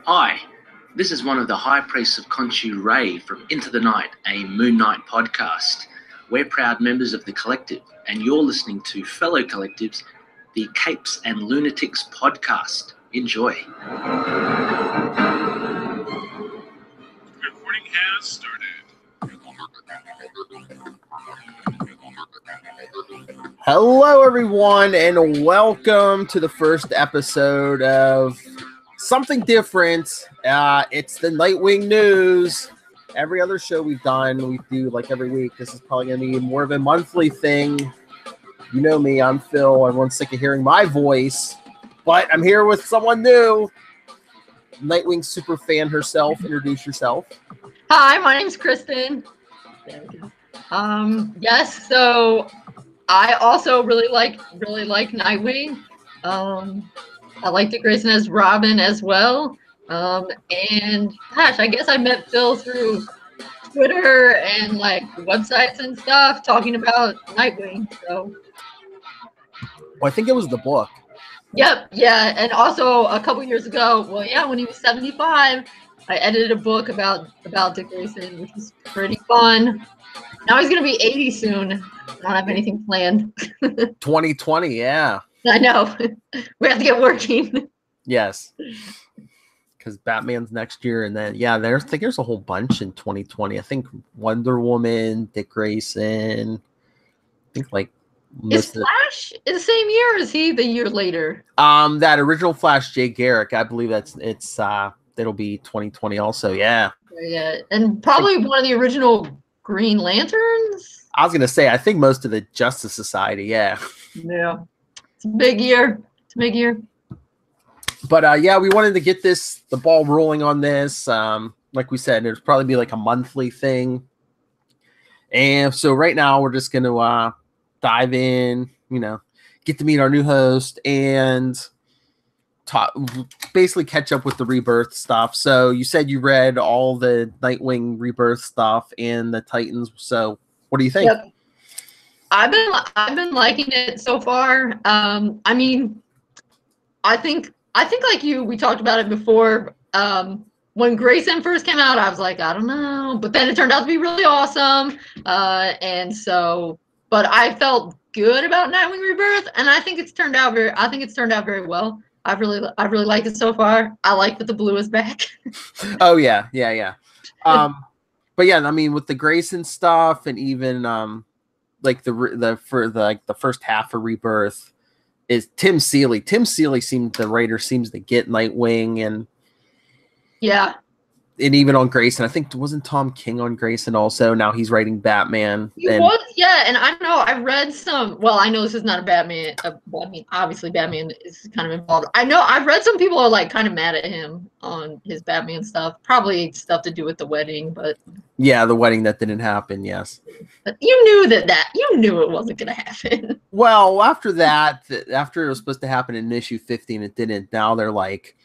Hi, this is one of the High Priests of Khonshu Ray from Into the Night, a Moon Knight podcast. We're proud members of the collective, and you're listening to fellow collectives, the Capes and Lunatics Podcast. Enjoy. Recording has started. Hello, everyone, and welcome to the first episode of something different. It's the Nightwing news. Every other show we've done, we do like every week. This is probably going to be more of a monthly thing. You know me, I'm Phil. Everyone's sick of hearing my voice, but I'm here with someone new. Nightwing super fan herself. Introduce yourself. Hi, my name's Kristen. Yes, so I also really like Nightwing. I like Dick Grayson as Robin as well. And gosh, I guess I met Phil through Twitter and like websites and stuff talking about Nightwing. So Well, I think it was the book. Yep, yeah, and also a couple years ago, well, yeah, when he was 75, I edited a book about Dick Grayson, which was pretty fun. Now he's gonna be 80 soon. I don't have anything planned. 2020, yeah. I know. We have to get working. Yes. Because Batman's next year, and then I think there's a whole bunch in 2020. I think Wonder Woman, Dick Grayson. I think like Is Flash in the same year, or is he the year later? That original Flash, Jay Garrick, I believe it'll be 2020 also. Yeah. Yeah, and probably one of the original Green Lanterns. I was gonna say, I think most of the Justice Society. Yeah. Yeah, it's a big year. But we wanted to get the ball rolling on this. Like we said, it'll probably be like a monthly thing. And so right now we're just gonna dive in, get to meet our new host and basically catch up with the Rebirth stuff. So you said you read all the Nightwing Rebirth stuff and the Titans. So what do you think? Yep. I've been liking it so far. I mean, I think like you, we talked about it before. When Grayson first came out, I was like, I don't know, but then it turned out to be really awesome. But I felt good about Nightwing Rebirth, and I think it's turned out very well. I've really liked it so far. I like that the blue is back. Oh yeah. But yeah, I mean, with the Grayson stuff, and even like the first half of Rebirth is Tim Seeley. The writer seems to get Nightwing, and yeah. And even on Grayson, I think wasn't Tom King on Grayson also? Now he's writing Batman. And I know I've read some. Well, I know this is not a Batman. Obviously Batman is kind of involved. I know I've read some people are like kind of mad at him on his Batman stuff. Probably stuff to do with the wedding, but yeah, the wedding that didn't happen. Yes, but you knew you knew it wasn't going to happen. Well, after it was supposed to happen in issue 50 and it didn't. Now they're like.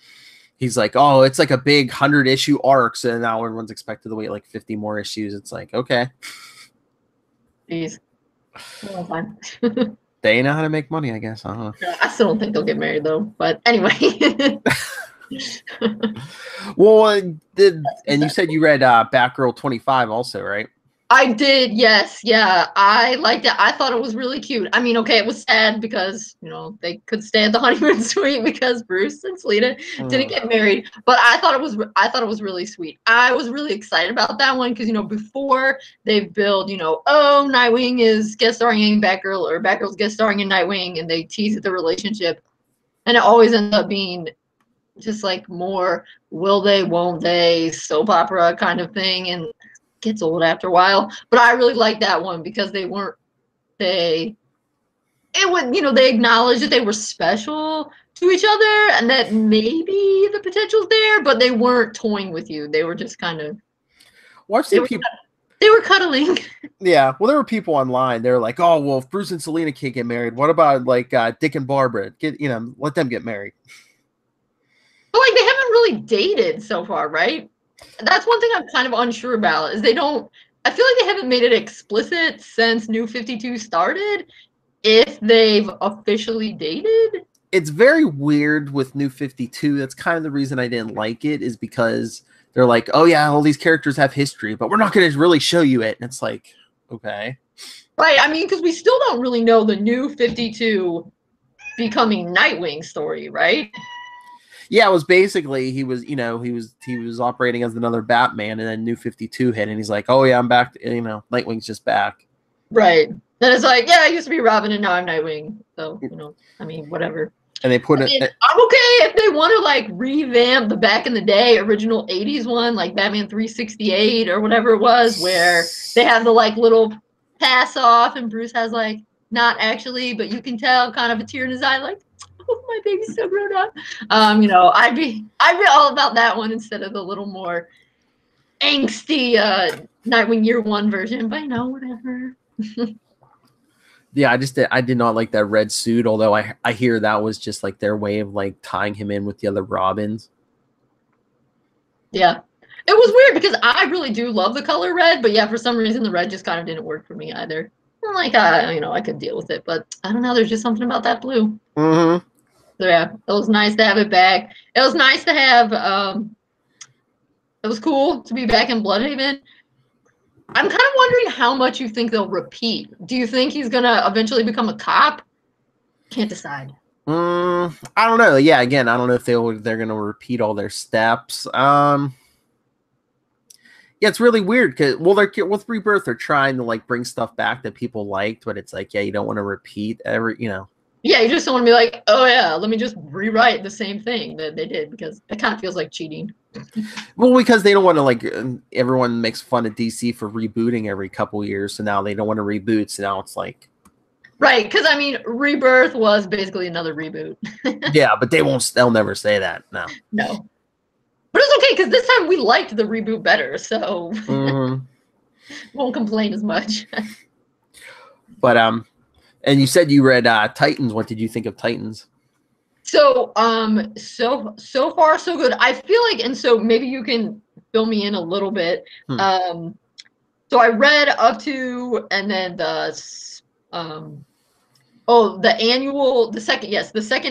He's like, oh, it's like a big 100-issue arc, so now everyone's expected to wait like 50 more issues. It's like, okay. Jeez. Well, fine. They know how to make money, I guess. I don't know. I still don't think they'll get married, though. But anyway. Well, and you said you read Batgirl 25 also, right? I did, yes. Yeah, I liked it. I thought it was really cute. I mean, okay, it was sad because, they could stay at the honeymoon suite because Bruce and Selena didn't get married. But I thought it was really sweet. I was really excited about that one because, before they've billed, Nightwing is guest starring in Batgirl or Batgirl's guest starring in Nightwing, and they tease the relationship. And it always ends up being just like more will they, won't they, soap opera kind of thing. And gets old after a while, but I really like that one because they acknowledged that they were special to each other and that maybe the potential's there, but they weren't toying with you. They were just kind of they were cuddling. Yeah, well, there were people online. They're like, oh, well, if Bruce and Selena can't get married, what about like Dick and Barbara? Let them get married. But like they haven't really dated so far, right? That's one thing I'm kind of unsure about is I feel like they haven't made it explicit since New 52 started if they've officially dated. it's very weird with New 52. That's kind of the reason I didn't like it, is because they're like, oh yeah, all these characters have history, but we're not going to really show you it. And it's like, okay. Right, I mean, because we still don't really know the New 52 becoming Nightwing story, right? Yeah, it was basically he was operating as another Batman, and then New 52 hit, and he's like, oh yeah, I'm back. Nightwing's just back. Right. Then it's like, yeah, I used to be Robin, and now I'm Nightwing. So I mean, whatever. And they put I'm okay if they want to like revamp the back in the day original 80s one, like Batman 368 or whatever it was, where they have the like little pass off, and Bruce has like not actually, but you can tell kind of a tear in his eye, like, oh, my baby's so grown up. I'd be all about that one instead of the little more angsty Nightwing Year One version. But whatever. Yeah, I did not like that red suit, although I hear that was just like their way of like tying him in with the other Robins. Yeah. It was weird because I really do love the color red, but yeah, for some reason the red just kind of didn't work for me either. I'm like, I could deal with it, but I don't know. There's just something about that blue. Mm-hmm. So yeah, it was nice to have it back. It was nice to have. It was cool to be back in Bloodhaven. I'm kind of wondering how much you think they'll repeat. Do you think he's gonna eventually become a cop? Can't decide. I don't know. Yeah, again, I don't know if they're gonna repeat all their steps. Yeah, it's really weird because with Rebirth, they're trying to like bring stuff back that people liked, but it's like, yeah, you don't want to repeat Yeah, you just don't want to be like, oh yeah, let me just rewrite the same thing that they did, because it kind of feels like cheating. Well, because they don't want to like everyone makes fun of DC for rebooting every couple years, so now they don't want to reboot. So now it's like, right? Because I mean, Rebirth was basically another reboot. Yeah, but they'll never say that. No. But it's okay, because this time we liked the reboot better, so won't complain as much. But and you said you read Titans. What did you think of Titans? So so far so good. I feel like, and so maybe you can fill me in a little bit. So I read up to, and then the second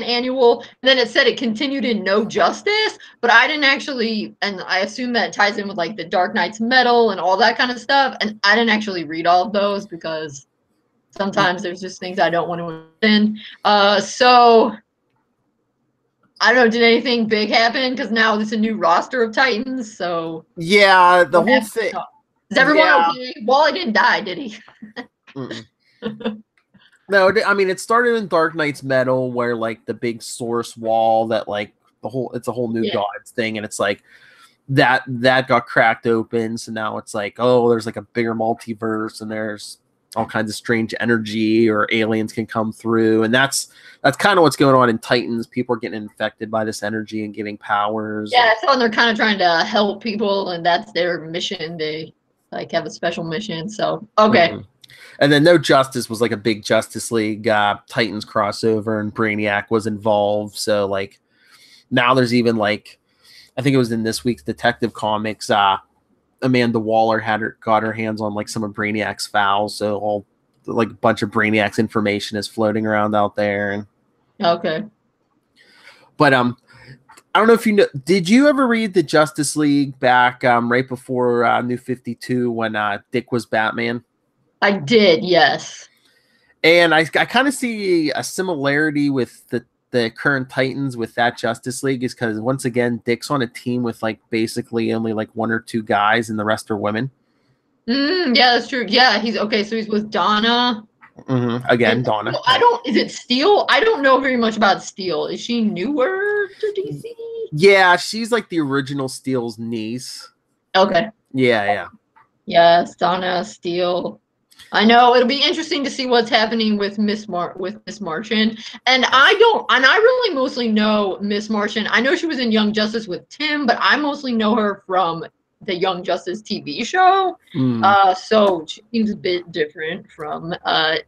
annual, and then it said it continued in No Justice, but I didn't actually, and I assume that ties in with like the Dark Knight's Metal and all that kind of stuff, and I didn't actually read all of those because sometimes there's just things I don't want to understand. So I don't know, did anything big happen? Because now there's a new roster of Titans, so yeah, the whole thing. Is everyone okay? Wally didn't die, did he? No, I mean, it started in Dark Knight's Metal, where like the big source wall that like it's a whole new gods thing, and it's like that got cracked open, so now it's like, oh, there's like a bigger multiverse, and there's all kinds of strange energy, or aliens can come through, and that's kind of what's going on in Titans. People are getting infected by this energy and getting powers. Yeah, so they're kind of trying to help people, and that's their mission. They like have a special mission, so okay. Mm-hmm. And then No Justice was like a big Justice League Titans crossover, and Brainiac was involved. So like now there's even like, I think it was in this week's Detective Comics, Amanda Waller got her hands on like some of Brainiac's files. So all like a bunch of Brainiac's information is floating around out there. And okay. But I don't know if you know, did you ever read the Justice League back right before New 52 when Dick was Batman? I did, yes. And I kind of see a similarity with the current Titans with that Justice League, is because once again, Dick's on a team with like basically only like one or two guys, and the rest are women. Yeah, that's true. Yeah, he's okay. So he's with Donna. Again, Donna. Is it Steel? I don't know very much about Steel. Is she newer to DC? Yeah, she's like the original Steel's niece. Okay. Yeah. Yes, Donna, Steel. I know it'll be interesting to see what's happening with Miss Martian, and I really mostly know Miss Martian. I know she was in Young Justice with Tim, but I mostly know her from the Young Justice TV show. So she seems a bit different from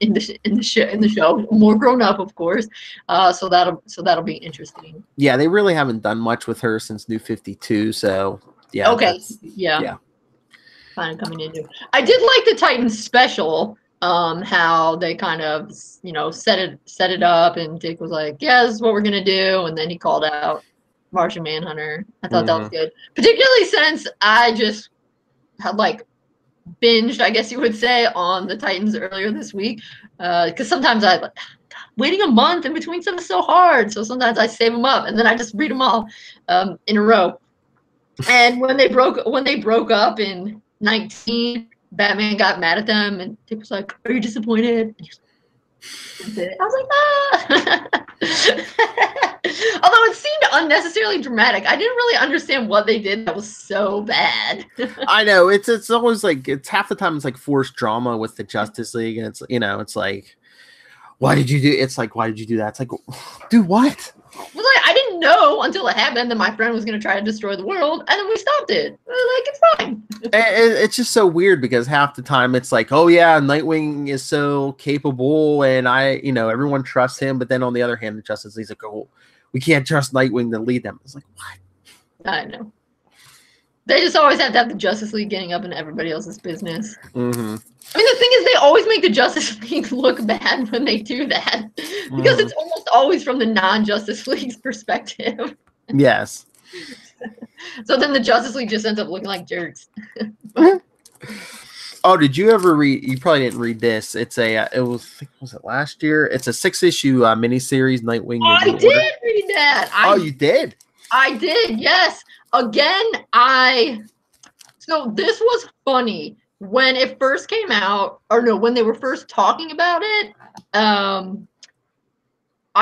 in the show, more grown up, of course. So that'll be interesting. Yeah, they really haven't done much with her since New 52. So yeah. Okay. Yeah. Kind of coming into. I did like the Titans special. how they kind of, set it up, and Dick was like, yeah, this is what we're gonna do, and then he called out Martian Manhunter. I thought that was good, particularly since I just had binged, I guess you would say, on the Titans earlier this week, because sometimes waiting a month in between stuff is so hard, so sometimes I save them up and then I just read them all in a row. And when they broke up in 19, Batman got mad at them, and Dick was like, "Are you disappointed?" I was like, "Ah." Although it seemed unnecessarily dramatic, I didn't really understand what they did that was so bad. I know it's always it's half the time it's forced drama with the Justice League, and it's like, why did you do? It's like, why did you do that? It's like, dude, what? Well, I didn't know until it happened that my friend was going to try to destroy the world, and then we stopped it. It's fine. It's just so weird because half the time it's like, oh yeah, Nightwing is so capable, and everyone trusts him. But then on the other hand, the Justice League's like, oh, we can't trust Nightwing to lead them. It's like, what? I know. They just always have to have the Justice League getting up in everybody else's business. Mm-hmm. I mean, the thing is, they always make the Justice League look bad when they do that, because it's almost always from the non-Justice League's perspective. Yes. So then the Justice League just ends up looking like jerks. Oh, did you ever read? You probably didn't read this. It's was it last year? It's a 6-issue miniseries, Nightwing. Oh, I did read that. You did? I did, yes. Again, so this was funny. When it first came out, when they were first talking about it, I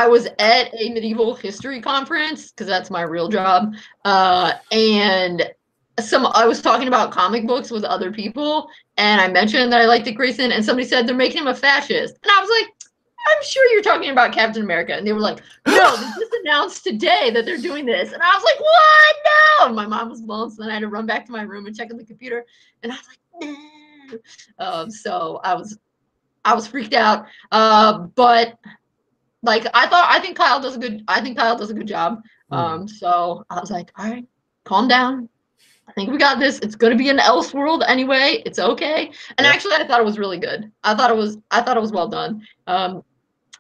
was at a medieval history conference, because that's my real job, and I was talking about comic books with other people, and I mentioned that I liked Dick Grayson, and somebody said they're making him a fascist, and I was like, I'm sure you're talking about Captain America. And they were like, no, they just announced today that they're doing this. And I was like, what? No. And my mom was blown. So then I had to run back to my room and check on the computer. And I was like, no. So I was freaked out. But I think Kyle does a good job. So I was like, all right, calm down. I think we got this. It's going to be an Elseworld anyway. It's okay. And actually, I thought it was really good. I thought it was well done.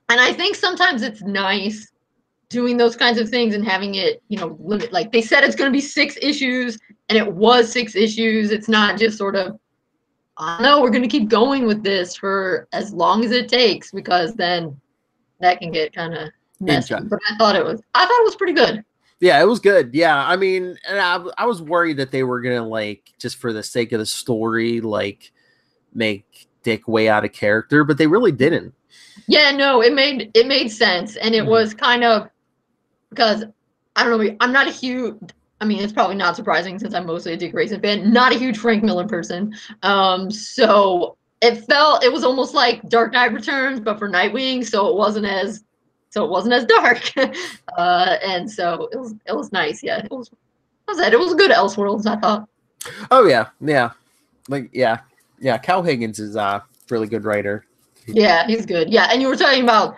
And I think sometimes it's nice doing those kinds of things and having it, limit. Like they said, it's going to be 6 issues, and it was 6 issues. It's not just sort of, I know we're going to keep going with this for as long as it takes, because then that can get kind of messy. But I thought it was pretty good. Yeah, it was good. Yeah, I mean, and I was worried that they were gonna just for the sake of the story, make Dick way out of character, but they really didn't. Yeah, no, it made sense, and it was kind of, because I don't know, I'm not a huge. I mean, it's probably not surprising since I'm mostly a Dick Grayson fan. Not a huge Frank Miller person. So it was almost like Dark Knight Returns, but for Nightwing. So it wasn't as dark. And so it was nice. Yeah, it was a good Elseworlds, I thought. Oh yeah. Cal Higgins is a really good writer. Yeah, he's good. Yeah, and you were talking about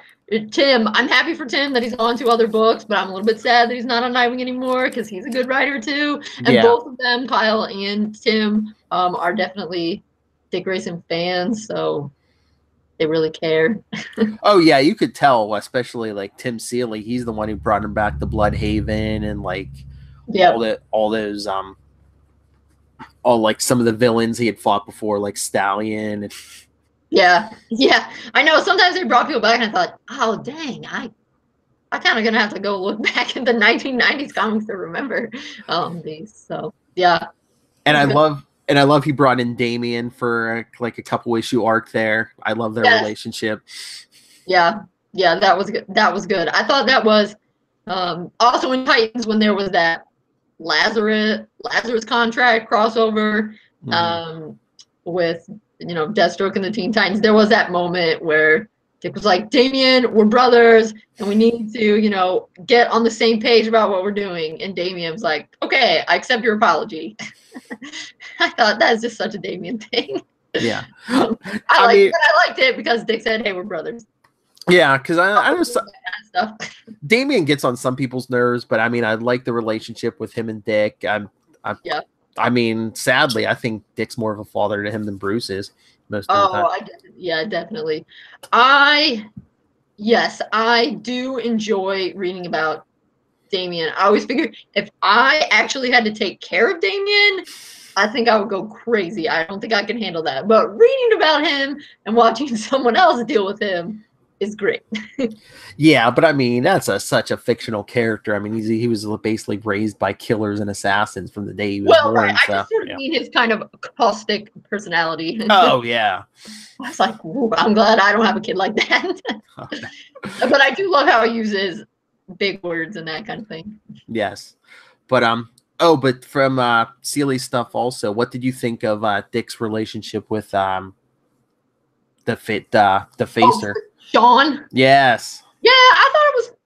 Tim. I'm happy for Tim that he's on to other books, but I'm a little bit sad that he's not on Nightwing anymore, because he's a good writer too. And both of them, Kyle and Tim, are definitely Dick Grayson fans, so they really care. Oh yeah, you could tell, especially Tim Seeley. He's the one who brought him back to Bloodhaven, and all those some of the villains he had fought before, like Stallion. And... Yeah. I know. Sometimes they brought people back, and I thought, oh dang, I kind of gonna have to go look back at the 1990s comics to remember these. So yeah. And I love he brought in Damian for a couple issue arc there. I love their relationship. Yeah, that was good. I thought that was also in Titans, when there was that Lazarus contract crossover with Deathstroke and the Teen Titans. There was that moment where Dick was like, Damian, we're brothers, and we need to get on the same page about what we're doing. And Damian's like, okay, I accept your apology. I thought that is just such a Damian thing. Yeah. I liked it because Dick said, hey, we're brothers. Yeah, because I know stuff. Damian gets on some people's nerves, but I mean, I like the relationship with him and Dick. I I mean, sadly, I think Dick's more of a father to him than Bruce is most of the time. Yeah, definitely. Yes, I do enjoy reading about Damien. I always figured if I actually had to take care of Damien, I think I would go crazy. I don't think I can handle that. But reading about him and watching someone else deal with him is great. Yeah, but I mean, that's such a fictional character. I mean, he was basically raised by killers and assassins from the day he was born. Right. So, I just sort of mean his kind of caustic personality. Oh, yeah. I was like, I'm glad I don't have a kid like that. But I do love how he uses big words and that kind of thing. Yes. But but from Seeley's stuff also, what did you think of Dick's relationship with the Facer? Sean? Yes. Yeah, I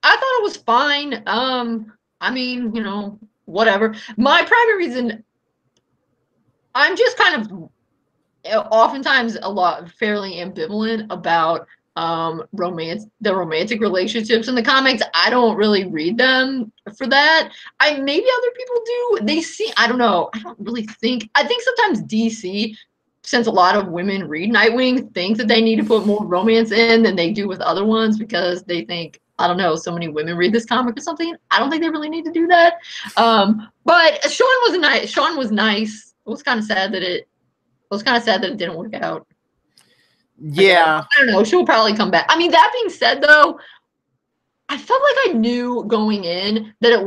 thought it was fine. I mean, whatever. My primary reason, I'm just kind of oftentimes fairly ambivalent about the romantic relationships in the comics. I don't really read them for that. Maybe other people do. I don't know. I think sometimes DC, since a lot of women read Nightwing, think that they need to put more romance in than they do with other ones because they think, I don't know, so many women read this comic or something. I don't think they really need to do that. But Sean was nice. It was kind of sad that it didn't work out. Yeah. I don't know. She'll probably come back. I mean, that being said, though, I felt like I knew going in that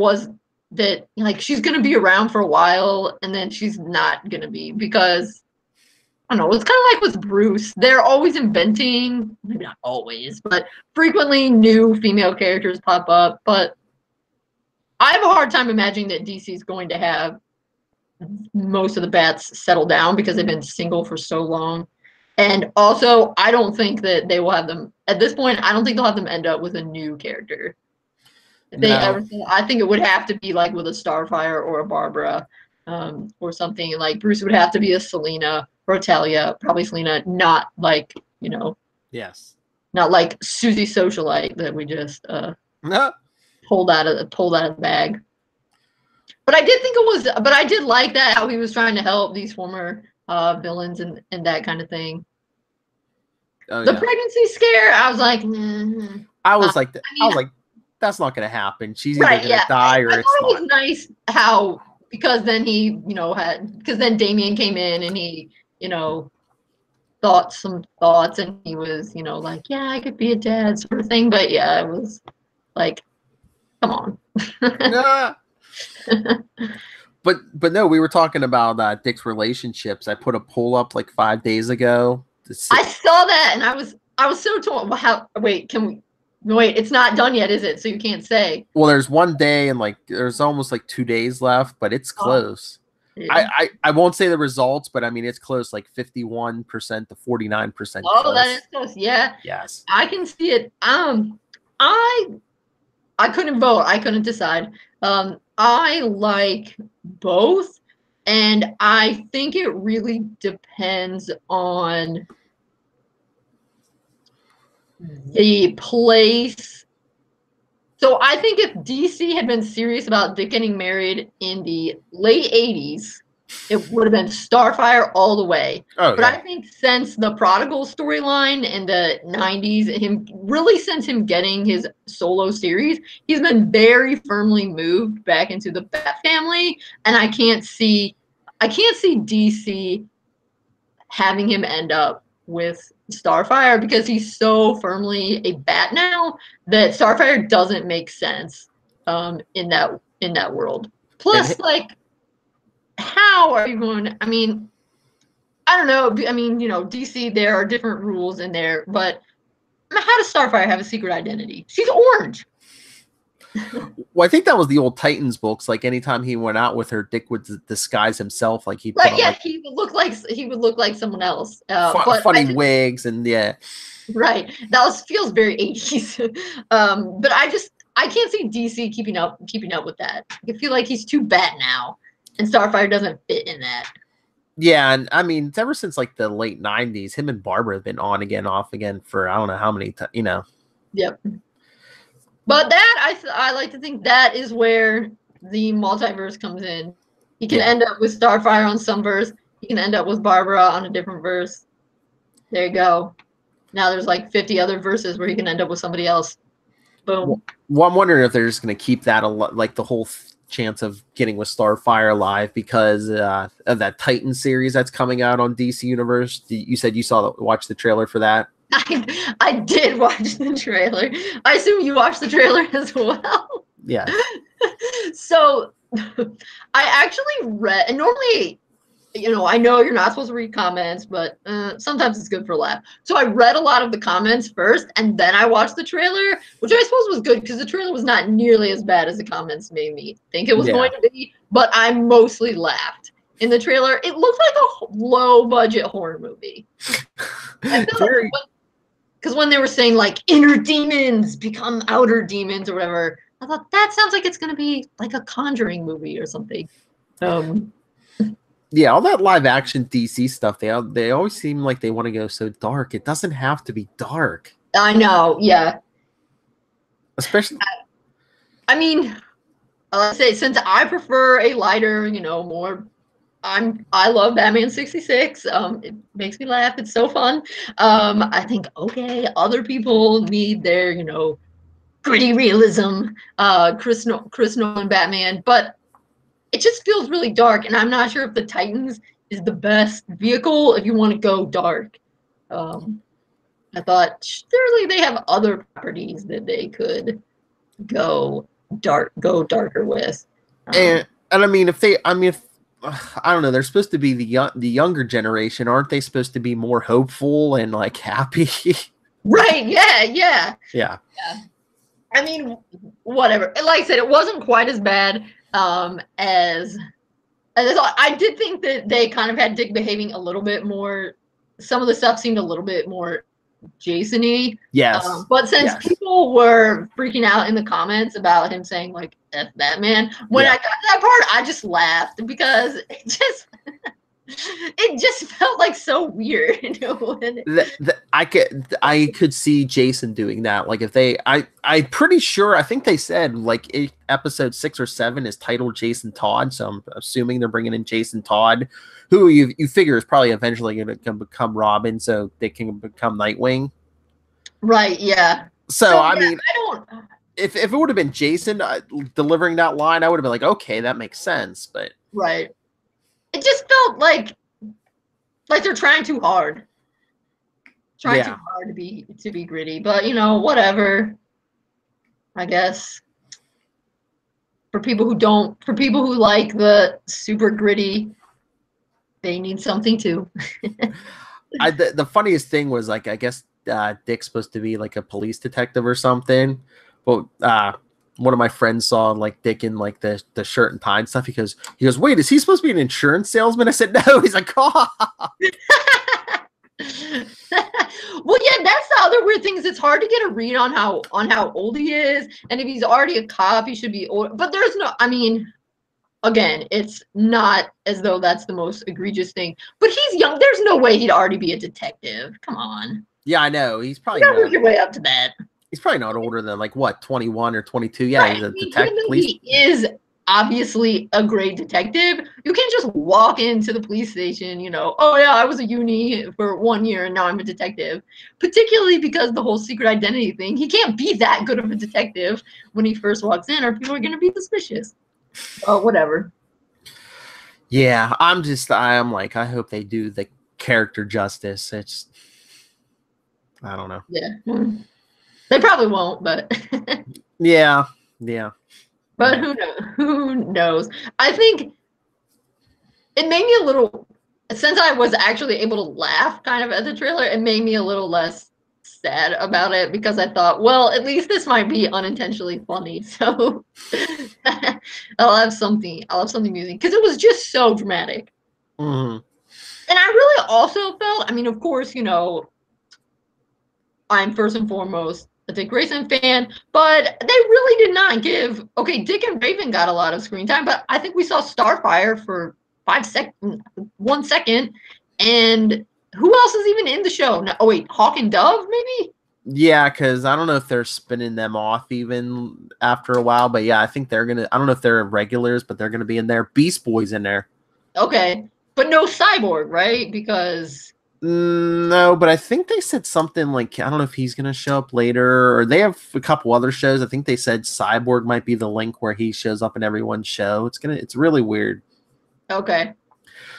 she's going to be around for a while and then she's not going to be, because I don't know. It's kind of like with Bruce. They're always inventing, maybe not always, but frequently new female characters pop up. But I have a hard time imagining that DC is going to have most of the bats settle down because they've been single for so long. And also, I don't think that they will have them at this point. I don't think they'll have them end up with a new character. I think it would have to be like with a Starfire or a Barbara, or something. Like Bruce would have to be a Selena or a Talia, probably Selena, not like yes, not like Susie Socialite that we just pulled out of the bag. But I did like that, how he was trying to help these former villains and that kind of thing. The pregnancy scare, I was like, I was like, that's not going to happen. She's either going to die or it's not. It was nice how, because then then Damien came in and he, thought some thoughts and he was, like, yeah, I could be a dad sort of thing. But yeah, it was like, come on. But no, we were talking about Dick's relationships. I put a poll up like 5 days ago. I saw that and I was so torn. Wait, it's not done yet, is it? So you can't say. Well, there's 1 day and there's almost 2 days left, but it's close. Yeah. I won't say the results, but I mean it's close, 51% to 49%. Oh, that is close. Yeah. Yes. I can see it. I couldn't vote. I couldn't decide. I like both, and I think it really depends on the place. So I think if DC had been serious about Dick getting married in the late 80s, it would have been Starfire all the way. But I think since the Prodigal storyline in the 90s, since him getting his solo series, he's been very firmly moved back into the Bat family. And I can't see DC having him end up with Starfire because he's so firmly a Bat now that Starfire doesn't make sense in that world. Plus, how are you going to, I don't know. DC, there are different rules in there, but how does Starfire have a secret identity? She's orange. Well, I think that was the old Titans books. Anytime he went out with her, Dick would disguise himself. He would look like someone else. Funny wigs and yeah. Right. Feels very 80s. But I can't see DC keeping up with that. I feel like he's too Bat now. And Starfire doesn't fit in that. Yeah, and it's ever since the late 90s, him and Barbara have been on again, off again for I don't know how many times, Yep. But that I like to think that is where the multiverse comes in. He can end up with Starfire on some verse. He can end up with Barbara on a different verse. There you go. Now there's like 50 other verses where he can end up with somebody else. Boom. Well, I'm wondering if they're just going to keep that like the whole chance of getting with Starfire alive because of that Titan series that's coming out on DC Universe. You said you watched the trailer for that. I did watch the trailer. I assume you watched the trailer as well. Yeah. So I actually read, and normally, I know you're not supposed to read comments, but sometimes it's good for a laugh. So I read a lot of the comments first, and then I watched the trailer, which I suppose was good because the trailer was not nearly as bad as the comments made me think it was going to be, but I mostly laughed. In the trailer, it looked like a low-budget horror movie. Because when they were saying, like, inner demons become outer demons or whatever, I thought, that sounds like it's going to be like a Conjuring movie or something. Yeah, all that live-action DC stuff, they always seem like they want to go so dark. It doesn't have to be dark. I know, yeah. Especially... I mean, let's say, since I prefer a lighter, more... I love Batman 66. It makes me laugh. It's so fun. I think, okay, other people need their, gritty realism, Chris Nolan Batman, but it just feels really dark, and I'm not sure if the Titans is the best vehicle if you want to go dark. I thought surely they have other properties that they could go darker with. And I mean, if I don't know, they're supposed to be the younger generation, aren't they? Supposed to be more hopeful and like happy. Right? Yeah. I mean, whatever. Like I said, it wasn't quite as bad as I thought. I did think that they kind of had Dick behaving a little bit more. Some of the stuff seemed a little bit more Jason-y. Yes. But since people were freaking out in the comments about him saying like F Batman, when I got to that part, I just laughed because it just felt like so weird. I could see Jason doing that. Like if I'm pretty sure, I think they said like episode 6 or 7 is titled Jason Todd. So I'm assuming they're bringing in Jason Todd, who you figure is probably eventually going to become Robin, so they can become Nightwing. Right. Yeah. So I mean, I don't. If it would have been Jason delivering that line, I would have been like, okay, that makes sense. But right. It just felt like they're trying too hard. Too hard to be gritty, but whatever. I guess for people who like the super gritty, they need something too. The funniest thing was like, I guess Dick's supposed to be like a police detective or something, but one of my friends saw like Dick in like the shirt and tie and stuff. He goes, wait, is he supposed to be an insurance salesman? I said, no. He's like, oh. Well, yeah, that's the other weird thing is it's hard to get a read on how old he is, and if he's already a cop, he should be old. But there's no, I mean, again, it's not as though that's the most egregious thing. But he's young. There's no way he'd already be a detective. Come on. Yeah, I know. He's probably you gotta work your way up to that. He's probably not older than like what, 21 or 22. Yeah, right. He's a detective. He is obviously a great detective. You can't just walk into the police station, oh yeah, I was a uni for 1 year and now I'm a detective. Particularly because the whole secret identity thing, he can't be that good of a detective when he first walks in, or people are gonna be suspicious. Oh, whatever. Yeah, I'm like, I hope they do the character justice. It's, I don't know. Yeah. They probably won't, but yeah. But who knows? I think it made me a little, since I was actually able to laugh kind of at the trailer, it made me a little less sad about it because I thought, well, at least this might be unintentionally funny. So I'll have something amusing because it was just so dramatic. Mm-hmm. And I really also felt, I mean, of course, I'm first and foremost a Dick Grayson fan, but they really did not give. Okay, Dick and Raven got a lot of screen time, but I think we saw Starfire for 1 second, and who else is even in the show? No, oh wait, Hawk and Dove maybe. Yeah, because I don't know if they're spinning them off even after a while, but yeah, I think they're gonna. I don't know if they're regulars, but they're gonna be in there. Beast Boy's in there. Okay, but no Cyborg, right? Because no, but I think they said something like I don't know if he's gonna show up later, or they have a couple other shows. I think they said Cyborg might be the link where he shows up in everyone's show. It's really weird. Okay.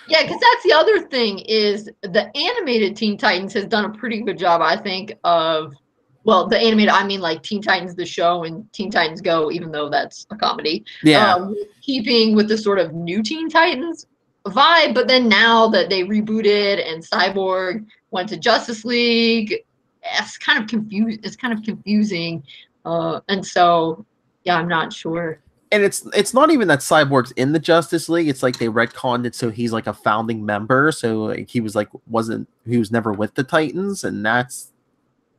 Yeah, because that's the other thing is the animated Teen Titans has done a pretty good job, I think, of, well, the animated, I mean like Teen Titans, the show, and Teen Titans Go, even though that's a comedy. Yeah. Keeping with the sort of new Teen Titans vibe, but then now that they rebooted and Cyborg went to Justice League, it's kind of confusing. And so, yeah, I'm not sure. And it's not even that Cyborg's in the Justice League. It's like they retconned it so he's like a founding member. So like, he was never with the Titans, and that's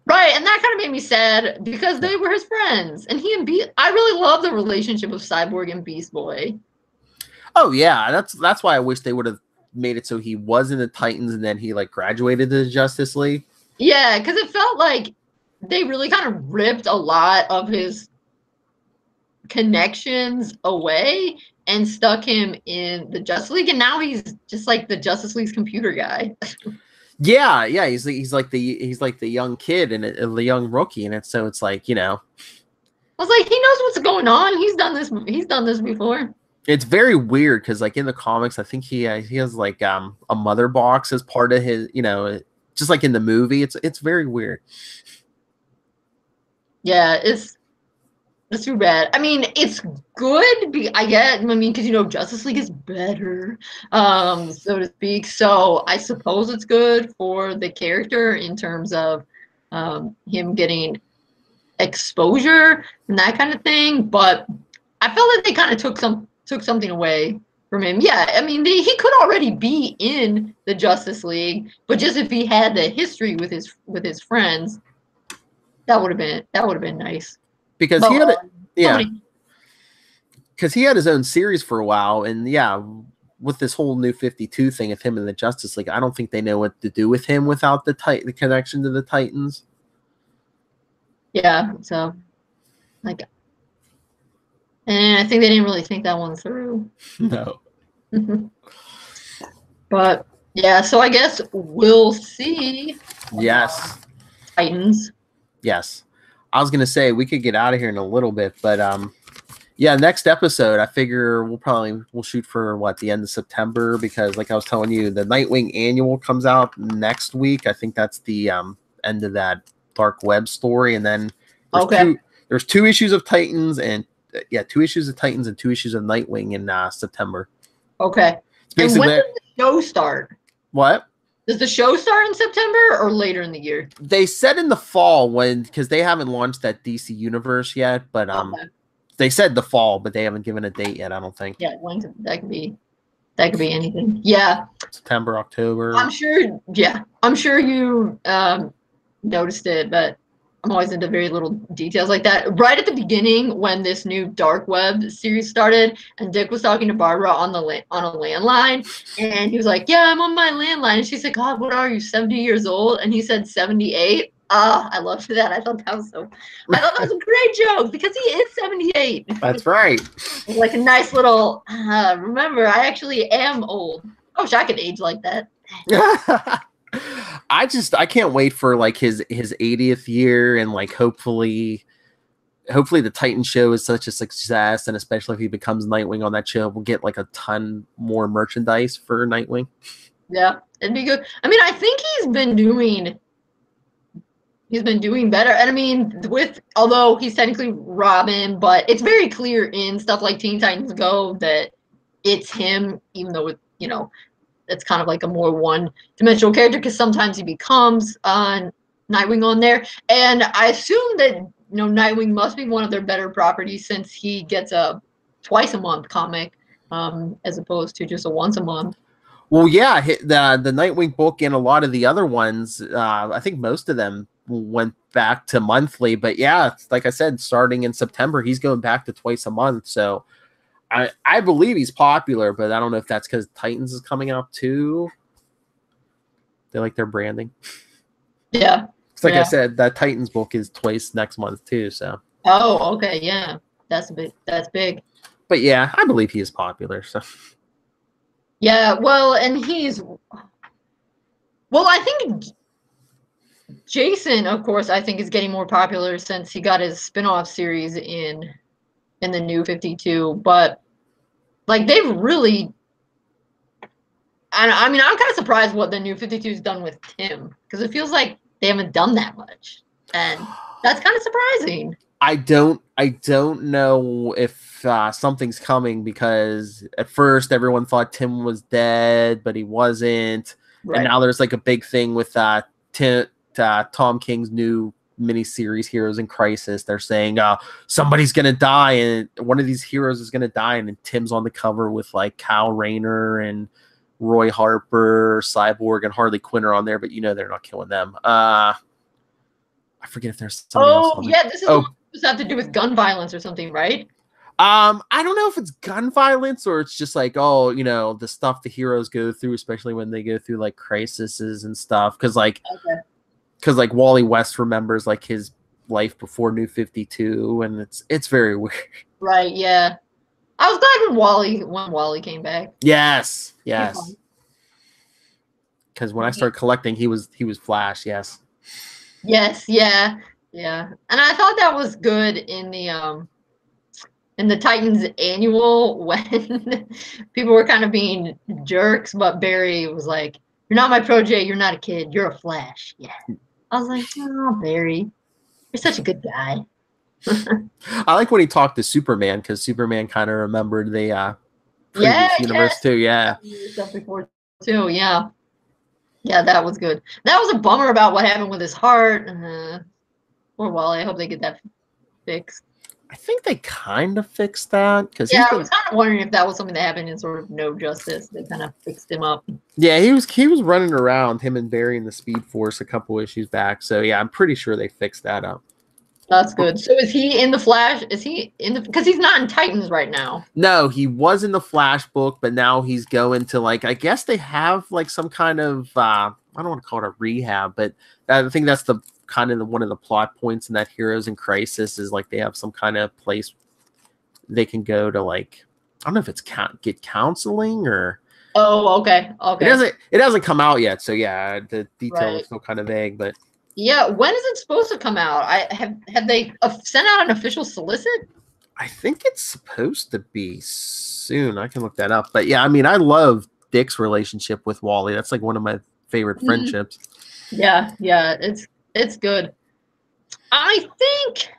right. And that kind of made me sad because they were his friends, and I really love the relationship of Cyborg and Beast Boy. Oh yeah, that's why I wish they would have made it so he was in the Titans and then he like graduated to the Justice League. Yeah, because it felt like they really kind of ripped a lot of his connections away and stuck him in the Justice League, and now he's just like the Justice League's computer guy. yeah, he's like the young kid and the young rookie, and it's like, you know, I was like, he knows what's going on. He's done this before. It's very weird because like in the comics, I think he has like a mother box as part of his, you know, just like in the movie. It's very weird. Yeah, it's too bad. I mean, it's good. Because you know, Justice League is better, so to speak. So I suppose it's good for the character in terms of him getting exposure and that kind of thing. But I felt like they kind of took something away from him. Yeah, I mean, he could already be in the Justice League, but just if he had the history with his friends, that would have been nice. Because because he had his own series for a while, and yeah, with this whole new 52 thing of him in the Justice League, I don't think they know what to do with him without the connection to the Titans. Yeah, so like, and I think they didn't really think that one through. No. But yeah, so I guess we'll see. Yes. Titans. Yes. I was gonna say we could get out of here in a little bit, but yeah, next episode I figure we'll shoot for the end of September, because like I was telling you, the Nightwing annual comes out next week. I think that's the end of that Dark Web story, and then there's two issues of Titans and 2 issues of Titans and 2 issues of Nightwing in September. Okay. And when does the show start? What? Does the show start in September or later in the year? They said in the fall, because they haven't launched that DC universe yet, but they said the fall, but they haven't given a date yet, I don't think. Yeah, that could be anything. Yeah. September, October. I'm sure you noticed it, but I'm always into very little details like that. Right at the beginning, when this new Dark Web series started, and Dick was talking to Barbara on a landline, and he was like, "Yeah, I'm on my landline," and she's like, "God, what are you, 70 years old?" And he said 78. I loved that. I thought that was a great joke, because he is 78. That's right. Like a nice little. Remember, I actually am old. I wish I could age like that. I can't wait for like his 80th year, and like hopefully the Titan show is such a success, and especially if he becomes Nightwing on that show, we'll get like a ton more merchandise for Nightwing. Yeah, it'd be good. I mean, I think he's been doing better. And I mean, although he's technically Robin, but it's very clear in stuff like Teen Titans Go that it's him, even though it's kind of like a more one-dimensional character, because sometimes he becomes Nightwing on there. And I assume that Nightwing must be one of their better properties, since he gets a twice-a-month comic as opposed to just a once-a-month. Well, yeah, the Nightwing book and a lot of the other ones, I think most of them went back to monthly. But yeah, like I said, starting in September, he's going back to twice a month. So I believe he's popular, but I don't know if that's because Titans is coming out too. They like their branding. Yeah. It's like I said, that Titans book is twice next month too. So. Oh, okay, yeah, that's big. That's big. But yeah, I believe he is popular. So. Yeah, well, and I think Jason, of course, I think is getting more popular since he got his spin-off series in the New 52. But like they've really, I mean, I'm kind of surprised what the New 52's done with Tim because it feels like they haven't done that much, and that's kind of surprising. I don't know if something's coming because at first everyone thought Tim was dead, but he wasn't. Right. And now there's like a big thing with Tom King's new miniseries, Heroes in Crisis. They're saying somebody's gonna die, and one of these heroes is gonna die, and then Tim's on the cover with like Kyle Rayner and Roy Harper, Cyborg, and Harley Quinn are on there, but they're not killing them. I forget if there's somebody else. Oh yeah, this is does have to do with gun violence or something, right? I don't know if it's gun violence or it's just like, the stuff the heroes go through, especially when they go through like crises and stuff. Because Wally West remembers like his life before New 52, and it's very weird. Right? Yeah, I was glad when Wally came back. Yes. Because when I started collecting, he was Flash. Yes. Yes. Yeah. Yeah, and I thought that was good in the Titans annual when people were kind of being jerks, but Barry was like, "You're not my protege. You're not a kid. You're a Flash." Yeah, I was like, "Oh, Barry, you're such a good guy." I like when he talked to Superman because Superman kind of remembered the previous universe too. Yeah, stuff before too. Yeah, that was good. That was a bummer about what happened with his heart. Poor Wally. I hope they get that fixed. I think they kind of fixed that because I was kind of wondering if that was something that happened in sort of No Justice. They kind of fixed him up. Yeah, he was running around, him and Barry in the Speed Force a couple issues back. So yeah, I'm pretty sure they fixed that up. That's good. So is he in the Flash? Is he in the? Because he's not in Titans right now. No, he was in the Flash book, but now he's going to like. I guess they have like some kind of. I don't want to call it a rehab, but I think that's the kind of one of the plot points in that Heroes in Crisis is like they have some kind of place they can go to, like, I don't know if it's get counseling or. Oh, okay. It hasn't come out yet, so yeah, the details are still kind of vague, but. Yeah, when is it supposed to come out? Have they sent out an official solicit? I think it's supposed to be soon. I can look that up, but yeah, I mean, I love Dick's relationship with Wally. That's like one of my favorite friendships. Yeah, it's good. I think,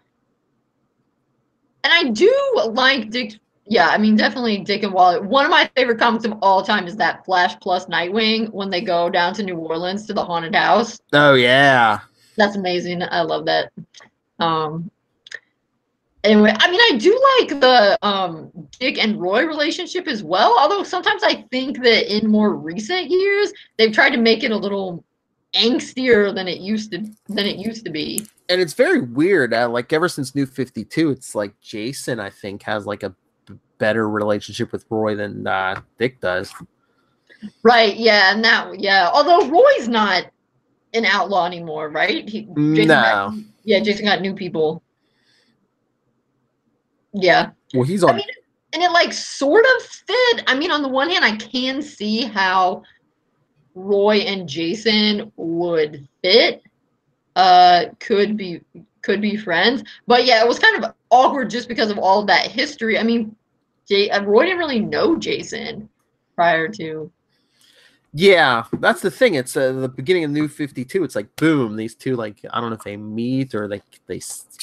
and I do like Dick. Yeah, I mean, definitely Dick and Wally. One of my favorite comics of all time is that Flash plus Nightwing when they go down to New Orleans to the haunted house. Oh yeah, that's amazing. I love that. Anyway, I mean, I do like the Dick and Roy relationship as well. Although sometimes I think that in more recent years they've tried to make it a little angstier than it used to be. And it's very weird. Like ever since New 52, it's like Jason, I think, has like a better relationship with Roy than Dick does. Right? Yeah, and although Roy's not an outlaw anymore, right? Jason got new people. Yeah. Well, he's on. I mean, and it like sort of fit. I mean, on the one hand, I can see how Roy and Jason would fit. Could be friends, but yeah, it was kind of awkward just because of all of that history. I mean, Roy didn't really know Jason prior to. Yeah, that's the thing. It's the beginning of New 52. It's like boom, these two, like, I don't know if they meet or they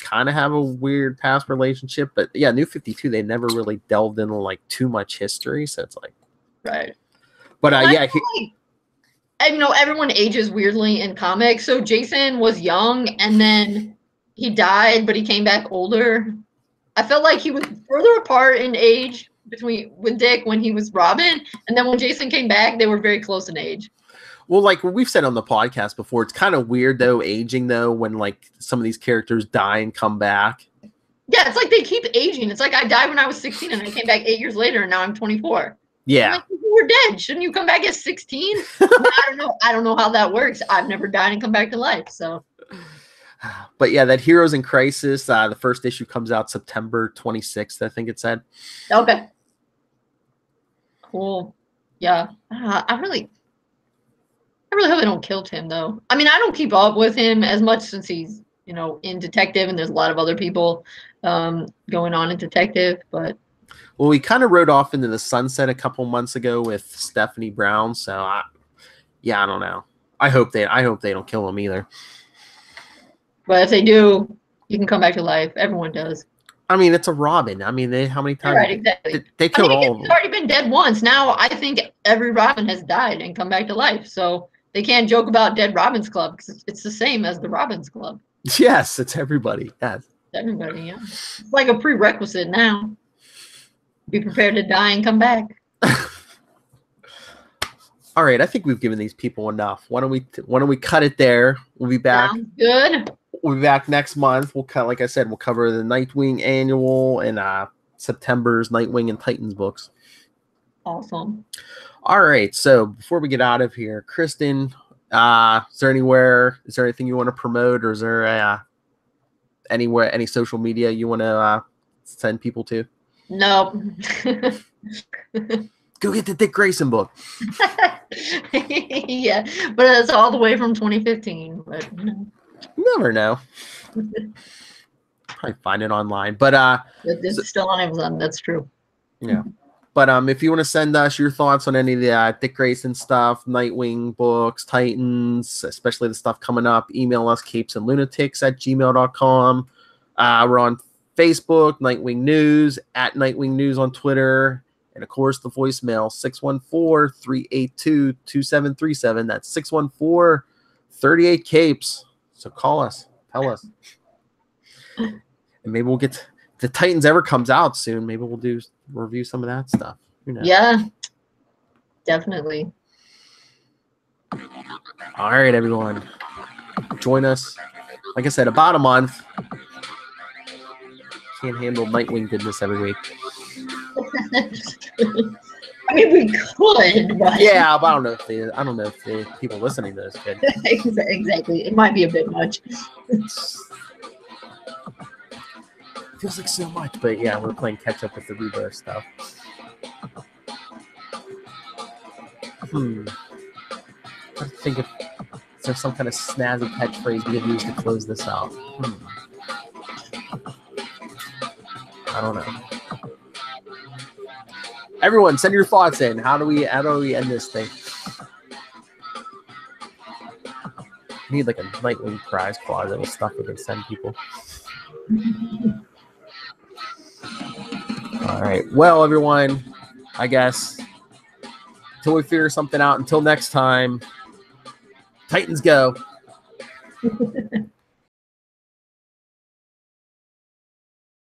kind of have a weird past relationship, but yeah, New 52 they never really delved into like too much history, so it's like right. But and everyone ages weirdly in comics. So Jason was young and then he died, but he came back older. I felt like he was further apart in age with Dick when he was Robin, and then when Jason came back, they were very close in age. Well, like we've said on the podcast before, it's kind of weird though, aging though, when like some of these characters die and come back. Yeah, it's like they keep aging. It's like I died when I was 16 and I came back 8 years later and now I'm 24. Yeah. Like, you were dead. Shouldn't you come back at 16? I don't know how that works. I've never died and come back to life. So. But yeah, that Heroes in Crisis, the first issue comes out September 26th, I think it said. Okay. Cool. Yeah. I really hope they don't kill Tim, though. I mean, I don't keep up with him as much since he's, in Detective, and there's a lot of other people going on in Detective, but. Well, we kind of rode off into the sunset a couple months ago with Stephanie Brown, so I don't know. I hope they don't kill him either. But if they do, you can come back to life. Everyone does. I mean, it's a Robin. I mean, how many times? Right, exactly. They killed all of them. He's already been dead once. Now I think every Robin has died and come back to life. So they can't joke about Dead Robins Club because it's the same as the Robins Club. Yes, it's everybody. Yes. Everybody, yeah. It's like a prerequisite now. Be prepared to die and come back. All right, I think we've given these people enough. Why don't we cut it there? We'll be back. Sounds good. We'll be back next month. We'll like I said, we'll cover the Nightwing annual and September's Nightwing and Titans books. Awesome. All right, so before we get out of here, Kristen, is there anything you want to promote, or is there any social media you want to send people to? Nope. Go get the Dick Grayson book. Yeah, but it's all the way from 2015. But you never know. Probably find it online, but it's still on Amazon. That's true. Yeah, but if you want to send us your thoughts on any of the Dick Grayson stuff, Nightwing books, Titans, especially the stuff coming up, email us capesandlunatics@gmail.com. We're on Facebook, Nightwing News, @Nightwing News on Twitter, and of course the voicemail 614-382-2737. That's 614-38-CAPES. So call us, tell us, and maybe we'll get if the Titans ever comes out soon. Maybe we'll review some of that stuff. Who knows? Yeah, definitely. All right, everyone, join us. Like I said, about a month. Can't handle Nightwing goodness every week. I mean, we could, but Yeah, but I don't know if the people listening to this could. Exactly. It might be a bit much. Feels like so much, but yeah, we're playing catch up with the Rebirth stuff. I think is there some kind of snazzy catchphrase we could use to close this out? I don't know. Everyone, send your thoughts in. How do we end this thing? We need like a Nightwing prize closet with stuff we can send people. All right. Well, everyone, I guess until we figure something out, until next time, Titans go.